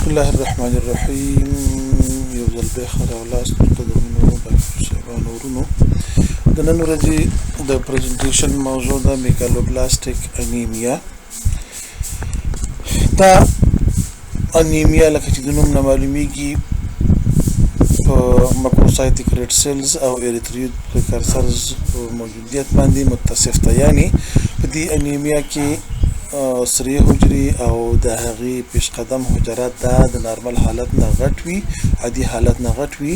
بسم الله الرحمن الرحيم. يوزل بخير ولاس تقدمونو بشيبان ورونو د نن ورځې د پریزنټیشن موضوع د میګالوبلاستیک انیمیا. دا انیمیا لکه چې د نوم نه معلومیږي په ماکروسایټیک ریډ سیلز او اریتریوید پریکارسرز موجودیت باندې متصف ده. یعنی په دې انیمیا کې سری حجري او د هغې پیش قدم حجرات د نارمل حالت نه غټ وي، عادي حالت نه غټ وي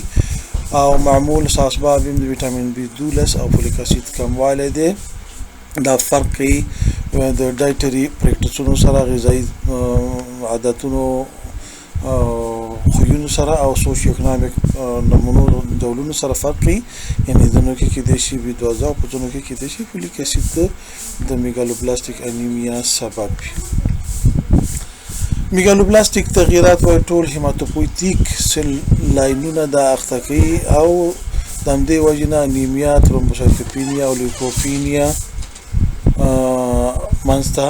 او معمول اسباب د ویټامین بي 12 او فولیک اسید کموالی دی. دا فرق کوي د ډایټري پریکټسونو سره، غذایي عادتونو خویونو سره او سوشیو اکنامیک نمونو ډولونو سره فرق کوي. یعنی ځینو کې کیدای شي بي 12 او په ځینو کې کیدای شي فولیک اسید د میګالوبلاستیک انیمیا سبب وي. میګالوبلاستیک تغییرات وایي ټول هیماتوپویتیک سل لاینونه د اخته کوي او د همدې وجې نه انیمیا، ترومبوسایټوپینیا او لیوکوپینیا منځته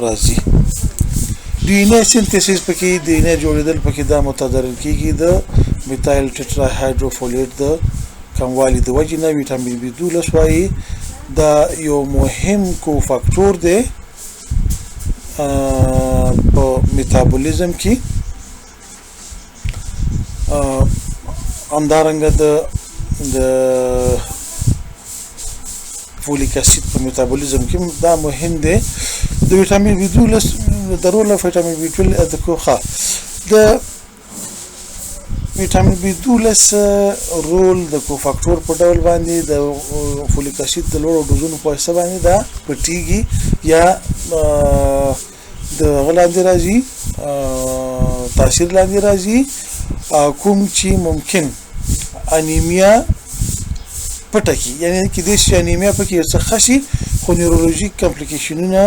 راځي. D N A سینتیسیس پکې د ان اے جوړېدل پکې دا متضرر کیږي د میتایل ټیټرا هایدروفولیټ د کموالي د وجې نه. ویټامین بي 12 وایي دا یو مهم کو فاکتور دی په میتابولیزم کې. همدارنګه د فولیک اسید په میتابولیزم کې دا مهم دی. د ویټامین بي 12 د رول اف ویټامین بي 12 د کوخه د ویټامین بي 12 رول د کوفاکټور په ډول باندې د فولیک اسید د لوړو ډوزونو په حساب باندې دا پټیږي یا د غلاندې راځي، تاثیر لاندې راځي کوم چې ممکن انیمیا پټه کی. یعنی کې د انیمیا پکې څه خشي خو نیورولوژیک کمپلیکیشنونه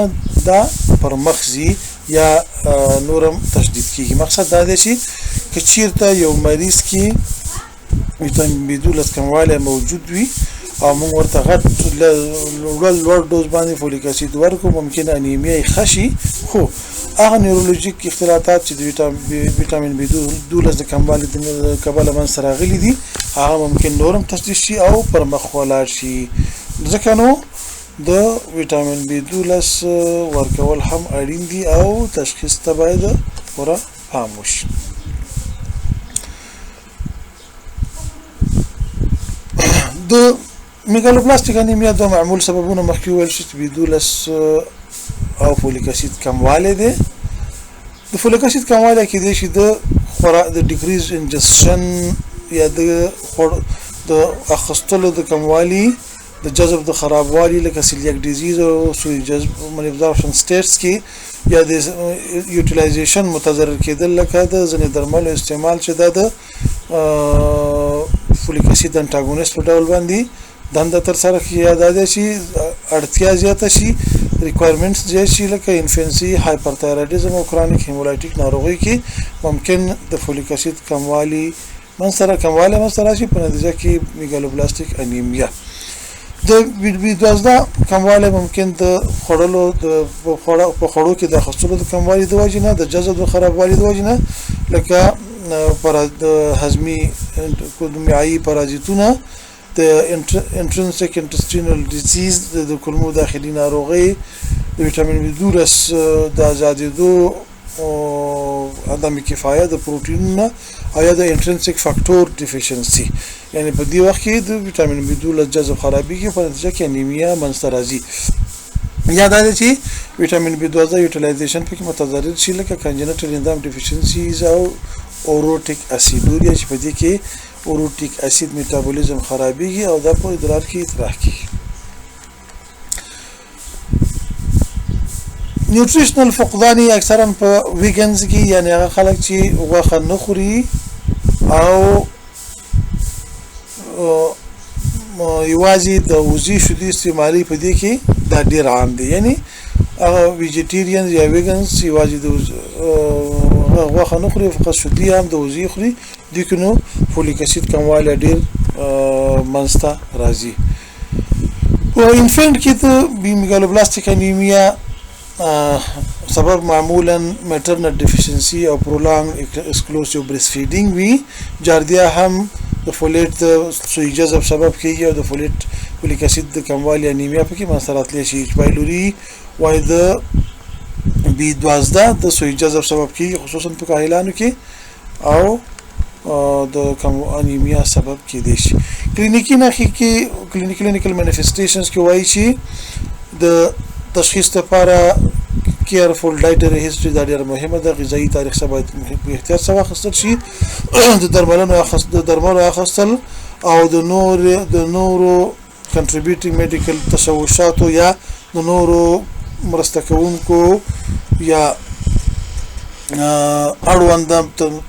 دا پر مخزي یا نورم تشدید کیږي. مقصد دا دی چې چیرته یو مریض کې ویټامین بي 12 کموالی موجود وي او موږ ورته غټ لوړ ډوز باندې فولیک اسید ورکړو، ممکن انیمیا یې خشي. خو هغه نیورولوژیک اختلالات چې د ویټامین بي 12 د کموالي د کبله منځته راغلي دي هغه ممکن نورم تشدید شي او پر مخ ولاړ شي. ځکه نو د ویټامین بي 12 ورکول هم اړین دي او تشخیص ته باید پوره پام وشي. د میګالوبلاستیک انیمیا د معمول سببونه مخکې ویل شو چې بي 12 او فولیک اسید کموالی دی. د فولیک اسید کموالی کیدای شي د ډیکریز انجسشن یا د اخیستلو د کموالی، د جذب د خرابوالي لکه سیلیاک ډیزیز او سوی جذب مانیبزارپشن سټیټس کې، یا د یوټیلایزیشن متضرر کېدل لکه د ځینې درملو استعمال چې دا د فولیک اسید انټاګونیست په ډول باندې دنده ترسره کړي، یا دا دی چې اړتیا زیاته شي، ریکوایرمنټس زیات شي لکه انفینسي، هایپرتایرایډیزم او کرونیک هیمولایټیک ناروغۍ کې ممکن د فولیک اسید کموالی منځته راشي په نتیجه کې میګالوبلاستیک انیمیا. د بي 12 کموالی ممکن د خوړو کې د اخیستلو د کموالي د وجې نه، د جذب د خرابوالي د وجې نه لکه د هضمي معیي پرازیتونه، د انټرنسک انټسټینل ډیزیز د کولمو داخلي ناروغۍ، د ویټامین بي 12 د ازادېدو عدم کفایت د پروټینونو او یا د انټرنسک فاکټور ډیفیشنسي. یعنی په دې وخت کې د ویټامین بي 12 جذب خرابېږي، په نتیجه کې انیمیا منځته راځي. یا دا دی چې ویټامین بي 12 یوټیلایزیشن پکې متضرر شي لکه کنجنټل انزایم ډیفیشنسیز او اوروټیک اسیدوریا چې په دې کې اوروټیک اسید میټابولیزم خرابېږي او دا په ادرار کې اطراح کیږي. نیوټریشنل فقدان اکثرا په ویګنز کې، یعنی هغه خلک چې غوښه نه خوري او یوازې د وزې شیدې استعمالي، په دې کې دا ډیر عام دی. یعنی هغه ویجیټیرین یا ویګنز یوازې د غوښه نه خوري، فقط شیدې هم د وزې خوري، دې کې نو فولیک اسید کموالی ډیر منځته راځي. په انفینټ کې د میګالوبلاستیک انیمیا سبب معمولا maternal deficiency او prolonged exclusive breastfeeding وي جاردیا هم د فولیټ د سوی جذب سبب کیږي او د فولیک اسید د کموالي انیمیا پکې مسرات لشي بایلوري وای د B12 د سوی جذب سبب کیږي خصوصا په کاهلانو کې او د کم انیمیا سبب کېدای شي کلینیکی نښې کې کلینیکل مانیفیسټیشنز کې وایي چې د تشخیص لپاره کیرفول ډایټری هیستوري دا ډېر مهمه ده غذایی تاریخ سبا په احتیاط سره اخیستل شي د درملو اخیستل او د نورو کنټریبیوټینګ میډیکل تشوشاتو یا د نورو مرسته کوونکو یا اړوند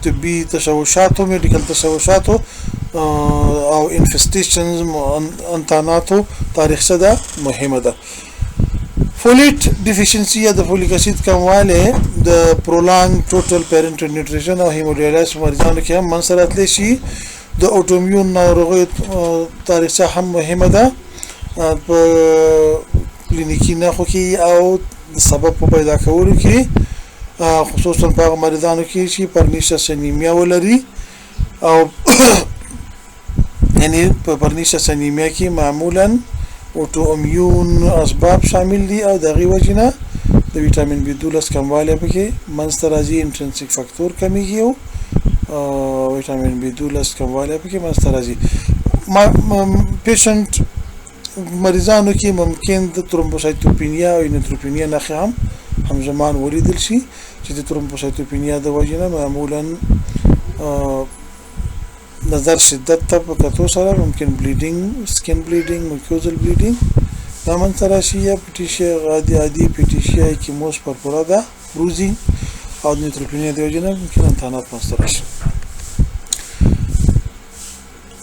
طبي تشوشاتو میډیکل تشوشاتو او انفستیشنز انتاناتو تاریخ سره مهمه ده فولیټ ډیفیشنسي یا د فولیک اسید کمواله د پرولانګ ټوټل پیرنټل نیوټریشن او هیموډایالیسس مریضانو کې هم منځ راتلی شي د اوټومیون ناروغیو تاریخ سره هم مهمه ده په کلینیکی نښو کې او سبب په پیدا کولو کې خصوصا په مریضانو کې چې پرنیشس انیمیا ولري او یعنی په پرنیشس انیمیا کې معمولا اوټو امیون اسباب شامل دي او دغه وجنه د ویټامین B12 کموالی پکې منځته راځي انټرنسیک فاکتور کمیږي او ویټامین B12 کموالی پکې منځته راځي پیشنټ مریضانو کې ممکن د ترومبوسایتوپینیا او نيوتروپینیا نښې هم همزمان ولیدل شي چې د ترومبوسایتوپینیا د وجنه معمولا نظر شدت ته په کتو سره ممکن بلیډینګ سکن بلیډینګ میوکوزل بلیډینګ دا منځته راشي یا پیټیشیا عادي پیټیشیا ایکیموس پرپورا ده بروزینګ او نیوتروپینیا د وجنه ممکن انتانات منځته راشي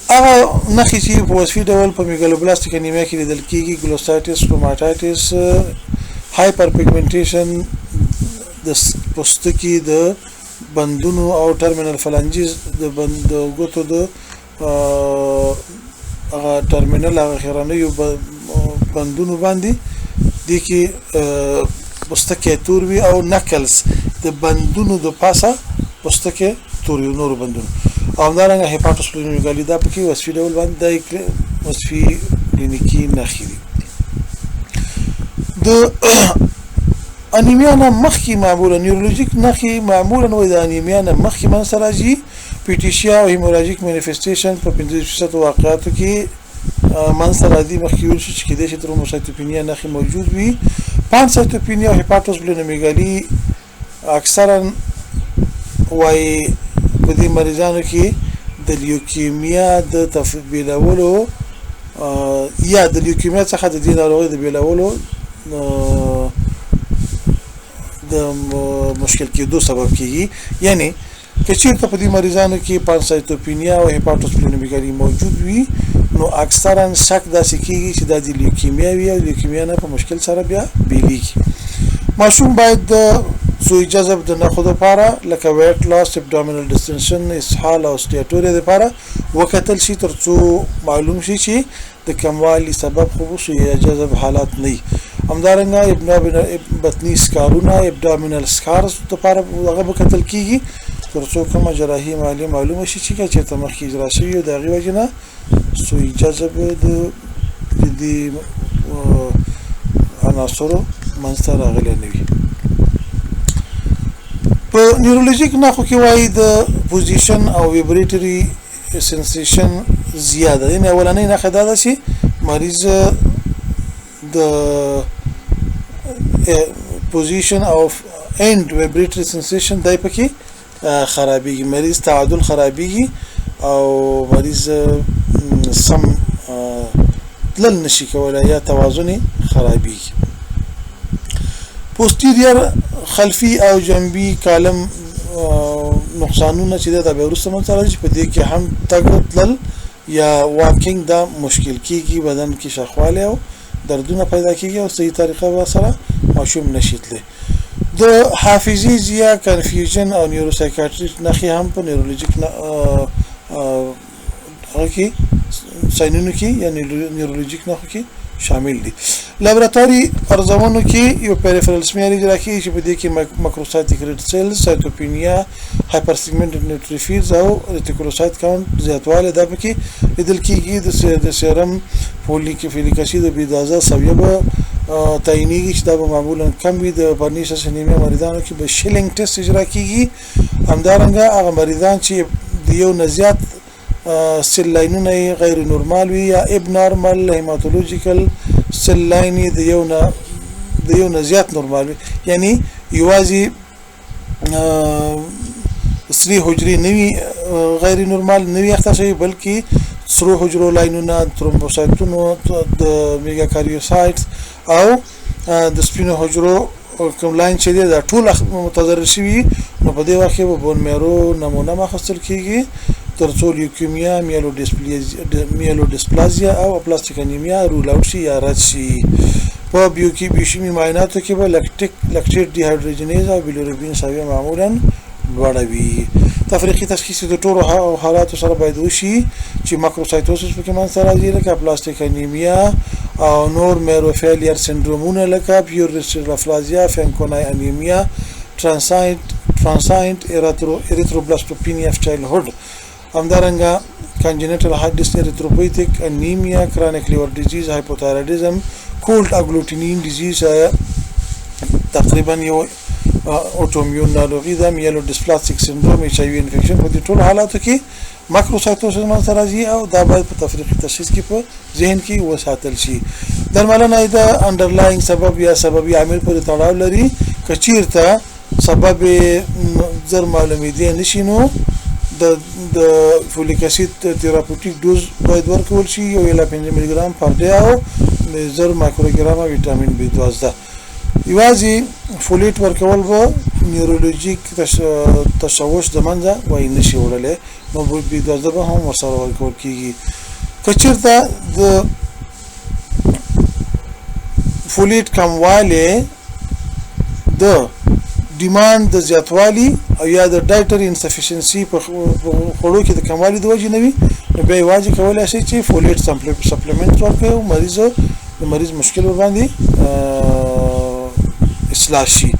هغه نښې چې په وصفي ډول په میګالوبلاستیک انیمیا کې لیدل کېږي ګلوسایټس سټوماټایټس هایپر پیګمنټیشن د پوستکي د بندونو او ټرمینل فلانجز د ګوتو د ټرمینل هغه خیرانیو بندونو باندې دي کې پوستکي تور وي او نکلز د بندونو د پاسه پوستکي تور وي نور بندونو او همدارنګه هیپاټوسپلینومیګالي دا پکې وصفي ډول باندې وصفي کلینیکي نښې دي د انیمیا نه مخکې معمولا نیورولوژیک نښې معمولا وایي د انیمیا نه مخکې منځته راځي پیټیشیا او هیموراجیک مانیفیسټیشن په 50% واقعاتو کې منځته راځي مخکې ویل شو چې کېدای شي ترومبوسایتوپینیا نښې موجود وي پانسایتوپینیا او هیپاټوسپلینومیګالي اکثرا وایي په دې مریضانو کې د لیوکیمیا د بیلولو یا د لیوکیمیا څخه د دې ناروغۍ د بیلولو د مشکل کېدو سبب کیږي یعنی که چیرته په دې مریضانو کې پانسایتوپینیا او هیپاټوسپلینومیګالي موجود وي نو اکثرا شک داسې کیږي چې دا د لیوکیمیا وي او لیوکیمیا نه په مشکل سره بیا بیلیږي ماشوم باید د سوی جذب د نښو لپاره لکه ویټ لاس ابډومینل ډسټنشن اسهال او سټیټوریا لپاره وکتل شي ترڅو معلوم شي چې د کموالي سبب خو سوی جذب حالات نه همدارنګه بطني سکارونه ابډومینل سکارز لپاره هغه وکتل کیږي ترڅو کومه جراحي معلومه شي چې چېرته مخکې اجرا شوي او د هغې وجې نه سوی جذب د دې عناصرو منځته راغلی نه وي په نیورولوژیک نښو کې وایي د پوزیشن او ویبریټري سنسیشن زیاده یعنې اولنۍ نښه دا ده چې مریض د پوزیشن او اند ویبریټري سنسیشن دای پکې خرابېږي مریض تعادل خرابېږي او مریض سم تلل نشي کولی یا توازن خرابېږي پوسټیریر خلفي او جنبي کالم نقصانونه چې دا به وروسته منځته راځي په دې کې هم تګ تلل یا واکینګ دا مشکل کیږي بدن کې شخوالی او دردونه پیدا کیږي او صحیح طریقه به سره ماشوم نشي تللی د حافظي ضیا کنفیوژن او نیوروسایکاټریک نښې هم په نیورولوژیک هغه کې ساینونو کې یا نیورولوژیک نښو کې شامل دي. لابراتواري ارزونو کې یو پیریفرال سمیاري اجرا کیږي چې په دې کې ماکروسایټیک ریډ سیلز، سایتوپینیا، هایپرسیګمنټډ نیوټروفیلز او ریټیکولوسایت کاونټ زیاتواله دا پکې لیدل کیږي. د سیرم فولیک اسید او بيدازه سویه به تعینېږي چې دا به معمولا کم وي. د پرنیشس انیمیا مریضانو کې به شیلینګ ټیسټ اجرا کیږي. همدارنګه هغه مریضان چې د یو نه زیات سیل لاینونه غیر نورمال وي یا اب نورمال هیماتولوژیکل سیل لاین د یو نه زیات نورمال وي، یعنی یوازې سری حجري نوي غیر نورمال نوي اخته شوی، بلکې سرو حجرو لاینونه، ترومبوسایتونو، د میگا کاریوسایټس او د سپینو حجرو کوم لاین چې دا ټول متضرر شوي، نو په دې وخت کې به بون میرو نمونه ماخستل کیږي ترڅو لیوکیمیا، میلوډسپلازیا او پلاستیک انیمیا رول اوټ شي یا رد شي. په بیوشیمي معایناتو کې به لکټیټ ډي هایدروجنیز او بیلیروبین سویه معمولا لوړه وي. تفریقي تشخیص د ټولو حالاتو سره باید وشي چې ماکروسایټوسس پکې منځته راځي، لکه پلاستیک انیمیا او نور میروفیلیر سندرومونه لکه پیورسیرافلازیا، فینکونای انیمیا، ترانساینت اریتروبلاستوپینیا اف چایلډهود. همدارنګه کانجنیټل هارت ډیسک اریتروپویټیک انیمیا، کرونیک لیور ډیزیز، هایپوتایرایډیزم، کولډ اګلوټینین ډیزیز تقریبا یو اوټومیون ناروغي ده، میلوډسپلاستیک سندروم، ایچ آی وی انفیکشن. په دې ټولو حالاتو کې ماکروسایټوسس منځته راځي او دا باید په تفریقي تشخیص کې په ذهن کې وساتل شي. درملنه د انډرلاینګ سبب یا سببي عامل پورې تړاو لري. که چیرته سبب زر معلومېدی نشي نو د فولیک اسید تراپیوټیک ډوز باید ورکول شي، یو الی 5 ملي ګرام پر ډے او 1000 مایکروګرام وټامین B12. یوازې فولیټ ورکول به نیورولوژیک تشوش د منځه وای نشي وړلې، نو B12 به هم ورسره ورکول کیږي. که چیرته د فولیټ کمواله د ډیماند د زیاتوالی او یا د ډایټری انسفیشنسي په خوړو کې د کموالی د وجې نه وي، نو بیا واجب کولای شي چې فولیټ سپلیمنټ ورکړي او مریض مشکل باندې اصلاح شي.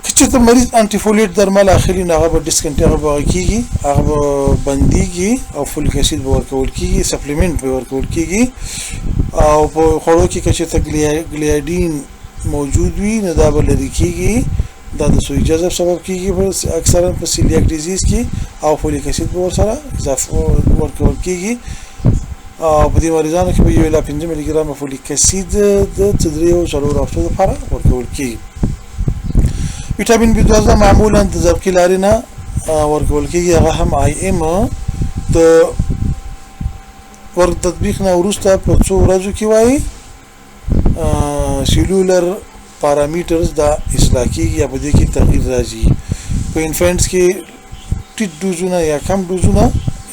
که چېرته مریض انټي فولیټ درمل اخلي نو هغه به ډسکنټیبل کیږي، هغه به بنديږي او فولیک اسید به ورکول کیږي، سپلیمنټ به ورکول کیږي. او په خوړو کې که چېرته ګلیاډین موجود وي نو دا به لرې کیږي، دا د سوی جذب سبب کیږي اکثرا په سیلیاک ډیزیز کې، او فولیک اسید به ورسره اضافه ورکول کیږي. او په دې مریضانو کې به یو الی 5 ملي ګرام فولیک اسید د 3 او 4 هفتو لپاره ورکول کیږي. وټامین B12 معمولا د زرقي لارې نه ورکول کیږي، هغه هم IM د ور تطبیق نه وروسته په 2 ورځو کې وایي سیلولر پارامیټرز دا اصلاح کیږي یا په دې کې تغییر راځي. په انفانټس کې ټیټ ډوزونه یا کم ډوزونه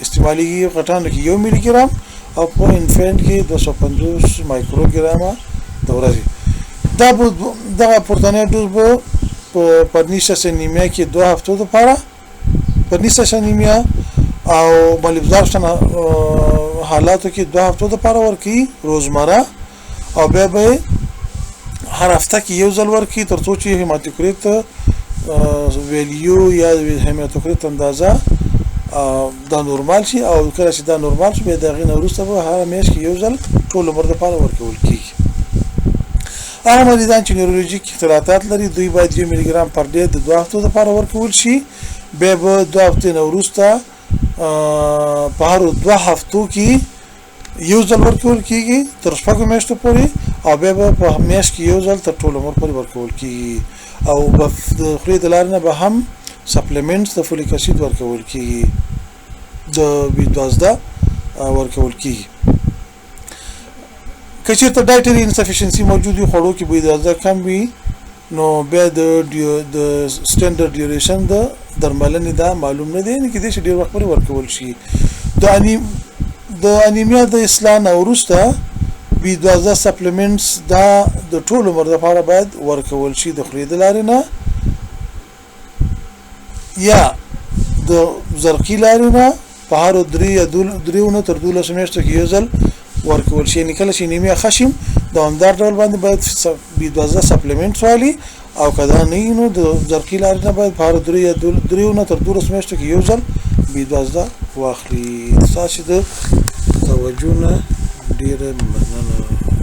استعمالېږي، غټانو کې 1 ملي ګرام او په انفانټ کې 250 مایکروګرام د ورځې. دا دغه پورتنی ډوز به په پرنیشس انیمیا کې 2 هفتو لپاره، پرنیشس انیمیا او مالابزارپشن حالاتو کې 2 هفتو لپاره ورکړي روزمره، او بیا به هر هفته کې یو ځل ورکړي ترڅو چې هیماتوکریت ویلیو یا هیماتوکریت اندازه دا نورمال شي، او کله چې دا نورمال شي بیا د هغې نه وروسته به هره میاشت کې یو ځل ټول عمر لپاره ورکول کیږي. هغه مریضان چې نیورولوژیک اختلالات لري دوی باید 1 ملي ګرام پر ډے د 2 هفتو لپاره ورکول شي، بیا به 2 هفتې نه وروسته په هر 2 هفتو کې یو ځل ورکول کیږي تر 6 میاشتو پورې، او بیا به په میاشت کې یو ځل تر ټول عمر پورې ورکول کیږي. او د خولې د لارې نه به هم سپلیمنټس د فولیک اسید ورکول کیږي، د B12 ورکول کیږي. که چېرته ډایټري انسفیشنسي موجود وي، خوړو کې B12 کم وي، نو بیا د سټنډرډ ډیوریشن د درملنې دا معلوم نه دی، نه کېدای شي ډېر وخت پورې ورکول شي. د انیمیا د اصلاح نه وروسته B12 سپلیمنټس دا د ټول عمر لپاره باید ورکول شي د خولې د لارې نه یا د زرقي لارې نه په هر 3 یا 3 تر 12 میاشتو کې یو ځل ورکول شي. یعنې کله چې انیمیا ښه شي دوامدار ډول باندې باید B12 سپلیمنټس والی او که دا نه وي نو د زرقي لارې نه باید په هره دریو نه تر 12 میاشتو کې یو ځل B12 واخلي. ستاسو د توجه نه ډېره مننه.